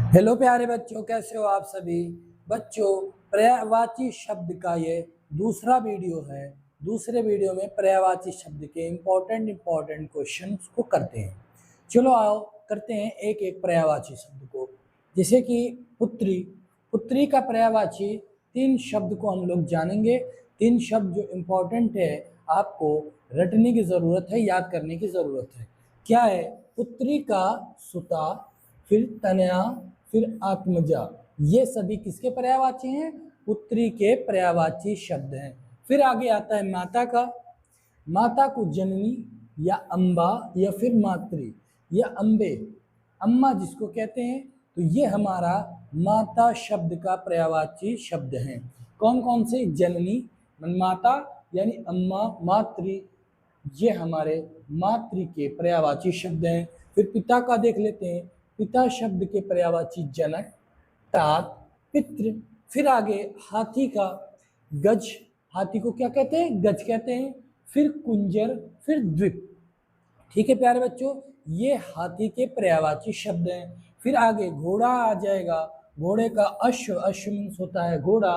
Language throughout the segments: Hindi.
हेलो प्यारे बच्चों, कैसे हो आप सभी बच्चों। पर्यायवाची शब्द का ये दूसरा वीडियो है। दूसरे वीडियो में पर्यायवाची शब्द के इम्पोर्टेंट क्वेश्चंस को करते हैं। चलो आओ करते हैं एक एक पर्यायवाची शब्द को। जैसे कि पुत्री। पुत्री का पर्यायवाची 3 शब्द को हम लोग जानेंगे। 3 शब्द जो इम्पोर्टेंट है, आपको रटने की ज़रूरत है, याद करने की ज़रूरत है। क्या है? पुत्री का सुता, फिर तनया, फिर आत्मजा। ये सभी किसके पर्यायवाची हैं? पुत्री के पर्यायवाची शब्द हैं। फिर आगे आता है माता का। माता को जननी या अम्बा या फिर मातृ या अम्बे, अम्मा जिसको कहते हैं, तो ये हमारा माता शब्द का पर्यायवाची शब्द हैं। कौन कौन से? जननी माता यानी अम्मा, मातृ ये हमारे मातृ के पर्यायवाची शब्द हैं। फिर पिता का देख लेते हैं। पिता शब्द के पर्यायवाची जनक, तात, पितृ। फिर आगे हाथी का गज, हाथी को क्या कहते हैं? गज कहते हैं। फिर कुंजर, फिर द्वीप। ठीक है प्यारे बच्चों, ये हाथी के पर्यायवाची शब्द हैं। फिर आगे घोड़ा आ जाएगा। घोड़े का अश्व, अश्व मीन्स होता है घोड़ा।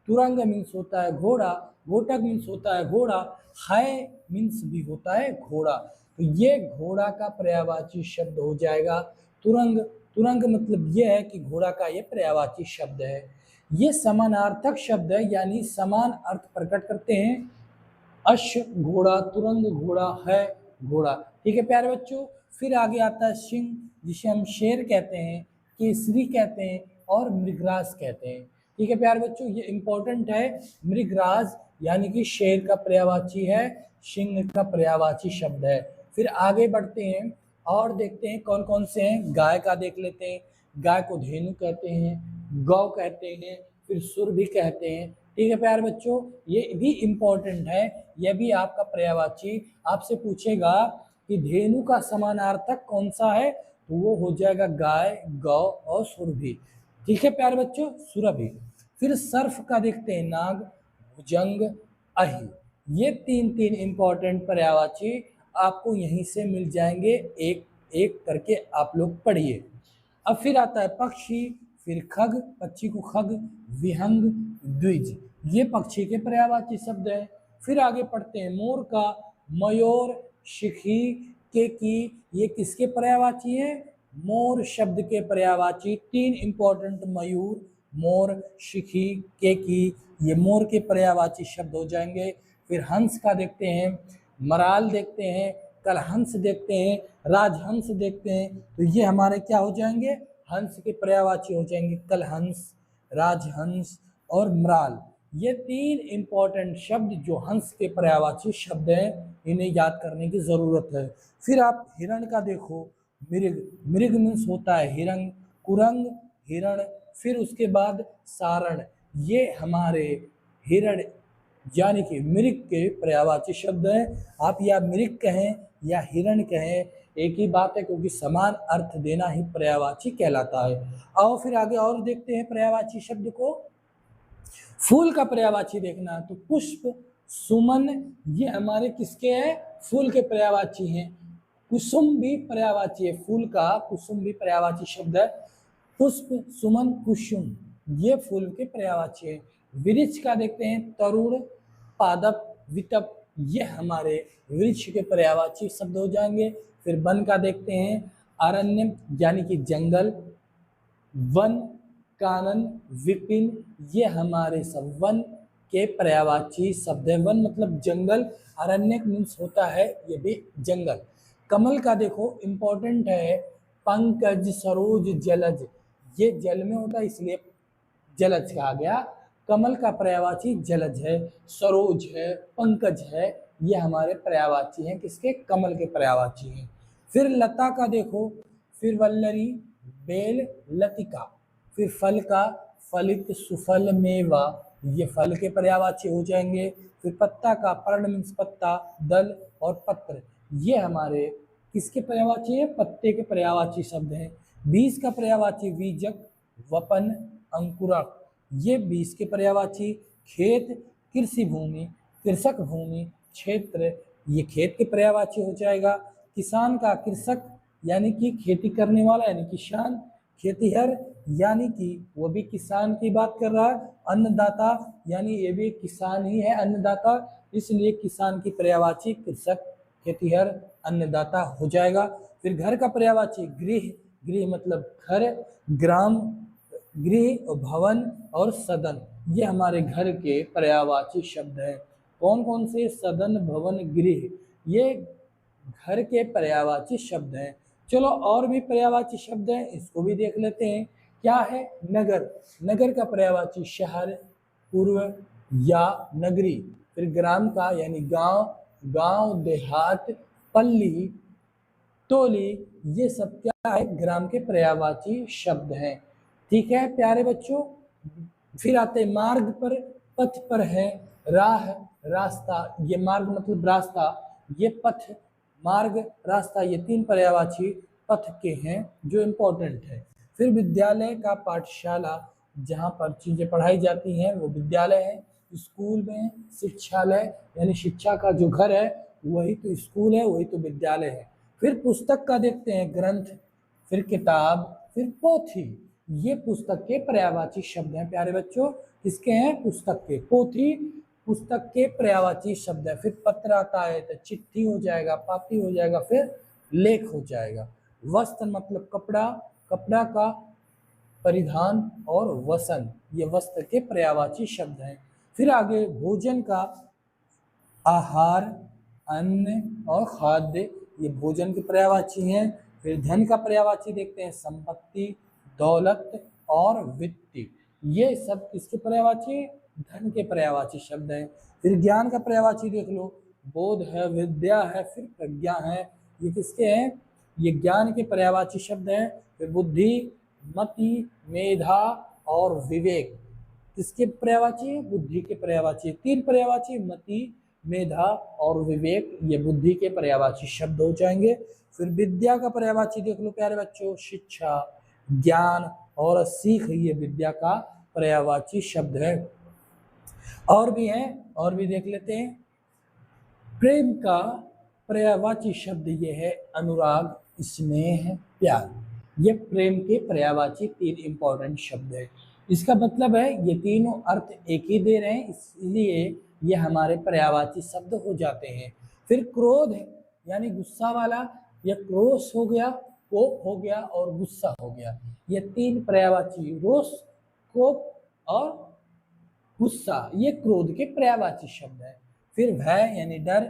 तुरंग मीन्स होता है घोड़ा। घोटक मीन्स होता है घोड़ा। है मीन्स भी होता है घोड़ा। तो ये घोड़ा का पर्यायवाची शब्द हो जाएगा तुरंग। तुरंग मतलब ये है कि घोड़ा का ये पर्यायवाची शब्द है। ये समानार्थक शब्द है, यानी समान अर्थ प्रकट करते हैं। अश्व घोड़ा, तुरंग घोड़ा, है घोड़ा। ठीक है प्यारे बच्चों। फिर आगे आता है सिंह, जिसे हम शेर कहते हैं, केसरी कहते हैं और मृगराज कहते हैं। ठीक है प्यारे बच्चों, ये इंपॉर्टेंट है। मृगराज यानी कि शेर का पर्यायवाची है, सिंह का पर्यायवाची शब्द है। फिर आगे बढ़ते हैं और देखते हैं कौन कौन से हैं। गाय का देख लेते हैं। गाय को धेनु कहते हैं, गौ कहते हैं, फिर सुर भी कहते हैं। ठीक है प्यारे बच्चों, ये भी इम्पोर्टेंट है। यह भी आपका पर्यायवाची आपसे पूछेगा कि धेनु का समानार्थक कौन सा है, तो वो हो जाएगा गाय, गौ और सुरभि। ठीक है प्यारे बच्चों, सुरभि। फिर सर्फ का देखते हैं। नाग, भुजंग, अहि। ये तीन इम्पोर्टेंट पर्यायवाची आपको यहीं से मिल जाएंगे। एक एक करके आप लोग पढ़िए। अब फिर आता है पक्षी, फिर खग, पक्षी को खग, विहंग, द्विज। ये पक्षी के पर्यायवाची शब्द है। फिर आगे पढ़ते हैं मोर का। मयूर, शिखी, केकी, ये किसके पर्यायवाची है? मोर शब्द के पर्यायवाची 3 इंपॉर्टेंट मयूर, मोर, शिखी, केकी, ये मोर के पर्यायवाची शब्द हो जाएंगे। फिर हंस का देखते हैं। मराल देखते हैं, कलहंस देखते हैं, राजहंस देखते हैं। तो ये हमारे क्या हो जाएंगे? हंस के पर्यायवाची हो जाएंगे कलहंस, राजहंस और मराल। ये 3 इंपॉर्टेंट शब्द जो हंस के पर्यायवाची शब्द हैं, इन्हें याद करने की ज़रूरत है। फिर आप हिरण का देखो। मृग, मृग मीन्स होता है हिरन, कुरंग हिरण। फिर उसके बाद सारण, ये हमारे हिरण यानी कि मृग के पर्यायवाची शब्द हैं। आप या मृग कहें या हिरण कहें, एक ही बात है, क्योंकि समान अर्थ देना ही पर्यायवाची कहलाता है। आओ फिर आगे और देखते हैं पर्यायवाची शब्द को। फूल का पर्यायवाची देखना है तो पुष्प, सुमन, ये हमारे किसके हैं? फूल के पर्यायवाची हैं। कुसुम भी पर्यायवाची है, फूल का कुसुम भी पर्यायवाची शब्द है। पुष्प, सुमन, कुसुम, ये फूल के पर्यायवाची है। वृक्ष का देखते हैं। तरुण, पादप, वितप, ये हमारे वृक्ष के पर्यायवाची शब्द हो जाएंगे। फिर वन का देखते हैं। अरण्य यानी कि जंगल, वन, कानन, विपिन, ये हमारे सब वन के पर्यायवाची शब्द है। वन मतलब जंगल, अरण्य मीन्स होता है ये भी जंगल। कमल का देखो, इंपॉर्टेंट है। पंकज, सरोज, जलज, ये जल में होता है इसलिए जलज कहा गया। कमल का पर्यायवाची जलज है, सरोज है, पंकज है, ये हमारे पर्यायवाची हैं। किसके? कमल के पर्यायवाची हैं। फिर लता का देखो। फिर वल्लरी, बेल, लतिका। फिर फल का फलित, सुफल, मेवा, ये फल के पर्यायवाची हो जाएंगे। फिर पत्ता का पर्ण मीन्स पत्ता, दल और पत्र, ये हमारे किसके पर्यायवाची है? पत्ते के पर्यायवाची शब्द हैं। बीज का पर्यायवाची बीजक, वपन, अंकुरक, ये बीज के पर्यायवाची। खेत, कृषि भूमि, कृषक भूमि, क्षेत्र, ये खेत के पर्यायवाची हो जाएगा। किसान का कृषक यानी कि खेती करने वाला यानी किसान, खेतिहर यानी कि वो भी किसान की बात कर रहा है। अन्नदाता यानी ये भी किसान ही है, अन्नदाता, इसलिए किसान की पर्यायवाची कृषक, खेतिहर, अन्नदाता हो जाएगा। फिर घर का पर्यायवाची गृह, गृह मतलब घर, ग्राम, गृह, भवन और सदन, ये हमारे घर के पर्यायवाची शब्द हैं। कौन कौन से? सदन, भवन, गृह, ये घर के पर्यायवाची शब्द हैं। चलो और भी पर्यायवाची शब्द हैं, इसको भी देख लेते हैं। क्या है? नगर, नगर का पर्यायवाची शहर, पूर्व या नगरी। फिर ग्राम का यानी गांव, गांव, देहात, पल्ली, टोली, ये सब क्या है? ग्राम के पर्यायवाची शब्द हैं। ठीक है प्यारे बच्चों। फिर आते मार्ग पर, पथ पर है, राह, रास्ता, ये मार्ग मतलब रास्ता, ये पथ, मार्ग, रास्ता, ये तीन पर्यायवाची पथ के हैं जो इम्पोर्टेंट है। फिर विद्यालय का पाठशाला, जहाँ पर चीज़ें पढ़ाई जाती हैं वो विद्यालय है। स्कूल में शिक्षालय यानी शिक्षा का जो घर है वही तो स्कूल है, वही तो विद्यालय है। फिर पुस्तक का देखते हैं, ग्रंथ, फिर किताब, फिर पोथी, ये पुस्तक के पर्यायवाची शब्द हैं प्यारे बच्चों। किसके हैं? पुस्तक के। पोथी पुस्तक के पर्यायवाची शब्द है। फिर पत्र आता है तो चिट्ठी हो जाएगा, पाती हो जाएगा, फिर लेख हो जाएगा। वस्त्र मतलब कपड़ा, कपड़ा का परिधान, और वसन, ये वस्त्र के पर्यायवाची शब्द हैं। फिर आगे भोजन का आहार, अन्न और खाद्य, ये भोजन के पर्यायवाची हैं। फिर धन का पर्यायवाची देखते हैं, संपत्ति, दौलत और वित्त, ये सब किसके पर्यायवाची? धन के पर्यायवाची शब्द हैं। फिर ज्ञान का पर्यायवाची देख लो, बोध है, विद्या है, फिर प्रज्ञा है, ये किसके हैं? ये ज्ञान के पर्यायवाची शब्द हैं। फिर बुद्धि, मति, मेधा और विवेक, किसके पर्यायवाची? बुद्धि के पर्यायवाची। तीन पर्यायवाची, मति, मेधा और विवेक, ये बुद्धि के पर्यायवाची शब्द हो जाएंगे। फिर विद्या का पर्यायवाची देख लो प्यारे बच्चों, शिक्षा, ज्ञान और सीख, ये विद्या का पर्यायवाची शब्द है। और भी हैं, और भी देख लेते हैं। प्रेम का पर्यायवाची शब्द ये है अनुराग, स्नेह, प्यार, ये प्रेम के पर्यायवाची तीन इंपॉर्टेंट शब्द है। इसका मतलब है ये तीनों अर्थ एक ही दे रहे हैं, इसलिए ये हमारे पर्यायवाची शब्द हो जाते हैं। फिर क्रोध यानी गुस्सा वाला, ये क्रोध हो गया, कोप हो गया और गुस्सा हो गया, ये तीन पर्यायवाची, रोष, कोप और गुस्सा, ये क्रोध के पर्यायवाची शब्द है। फिर भय यानी डर,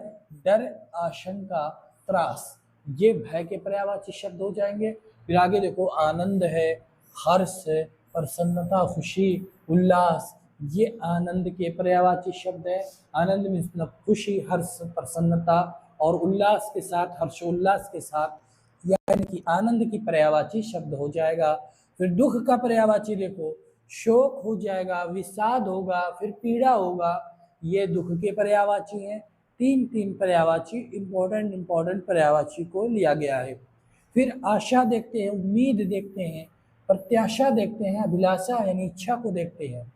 डर, आशंका, त्रास, ये भय के पर्यायवाची शब्द हो जाएंगे। फिर आगे देखो आनंद है, हर्ष, प्रसन्नता, खुशी, उल्लास, ये आनंद के पर्यायवाची शब्द है। आनंद में मतलब खुशी, हर्ष, प्रसन्नता और उल्लास के साथ, हर्षोल्लास के साथ, यानी कि आनंद की पर्यायवाची शब्द हो जाएगा। फिर दुख का पर्यायवाची देखो, शोक हो जाएगा, विषाद होगा, फिर पीड़ा होगा, ये दुख के पर्यायवाची हैं। तीन तीन पर्यायवाची इंपॉर्टेंट पर्यायवाची को लिया गया है। फिर आशा देखते हैं, उम्मीद देखते हैं, प्रत्याशा देखते हैं, अभिलाषा यानी इच्छा को देखते हैं।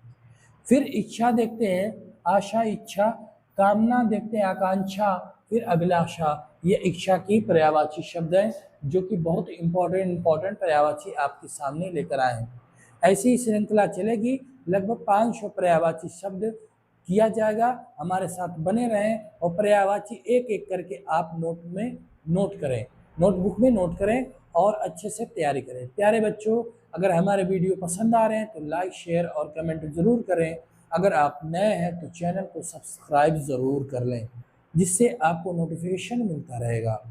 फिर इच्छा देखते हैं, आशा, इच्छा, कामना देखते हैं, आकांक्षा, फिर अभिलाषा, ये इच्छा की पर्यायवाची शब्द हैं जो कि बहुत इंपॉर्टेंट पर्यायवाची आपके सामने लेकर आए हैं। ऐसी ही श्रृंखला चलेगी, लगभग 500 पर्यायवाची शब्द किया जाएगा। हमारे साथ बने रहें और पर्यायवाची एक एक करके आप नोट करें, नोटबुक में नोट करें और अच्छे से तैयारी करें। प्यारे बच्चों, अगर हमारे वीडियो पसंद आ रहे हैं तो लाइक, शेयर और कमेंट ज़रूर करें। अगर आप नए हैं तो चैनल को सब्सक्राइब ज़रूर कर लें, जिससे आपको नोटिफिकेशन मिलता रहेगा।